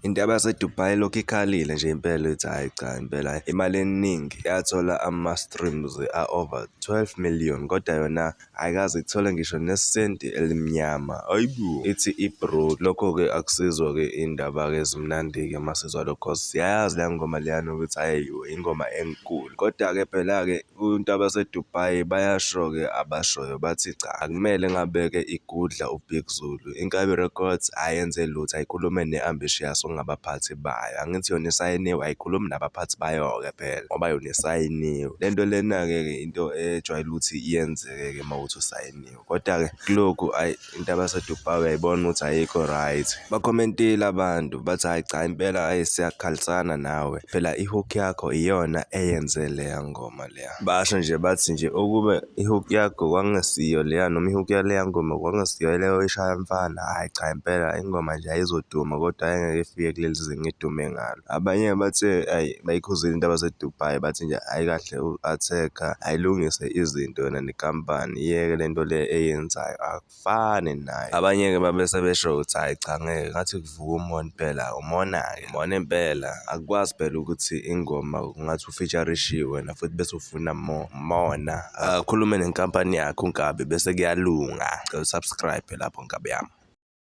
Intaba YaseDubai lokhu ikhalile nje impela ithi hayi cha impela imali eningi yathola ama-streams a-over 12 million kodwa yona ayikaze ithole ngisho nesenti elimnyama. Hayibo ithi ibro lokho-ke akusizwa-ke indaba-ke ezimnandi-ke masizwa lokho cause siyayazi leya ngoma leyana ukuthi hayi ingoma enkulu. Kodwa-ke phela-ke uNtaba YaseDubai bayasho-ke abashoyo bathi cha akumele ngabe-ke igudla uBig Zulu. Inkabi Records ayenze lutho ayikhulume ne-Ambitious ngabaphathi bayo. Angithi yona isayiniwe ayikhulumi nabaphathi bayo-ke phela ngoba yona isayiniwe. Lento lena-ke into ejwayele ukuthi iyenzeke-ke mawukuthi usayiniwe. Kodwa-ke kulokhu ayi Intaba YaseDubai uyayibona ukuthi ayikho right. Bakhomentile abantu bathi hayi cha impela ayi siyakhalisana nawe phela ihook yakho iyona eyenze leya ngoma leya. Basho nje bathi nje okube ihook yakho kwangesiyo leya noma ihook yaleya ngoma kwangesiyo leyo ishaya mfana hayi cha impela ingoma nje ayizoduma kodwa ayengeke ifike kuleli zinga idume ngalo. Abanye bathe ayi bayikhuzile Intaba YaseDubai bathi nje hayi kahle u-Atheka ayilungise izinto yona nenkampani iyeke lento le eyenzayo akufani naye. Abanye-ke babese besho ukuthi hayi cha ngeke ngathi kuvuka umona phela umona-ke umona impela akukwazi phela ukuthi ingoma ungathi ufeaturishiwe wena futhi bese ufuna mona akhulume nenkampani yakhe uNkabi bese kuyalunga. Subscribe lapho Nkabi yami.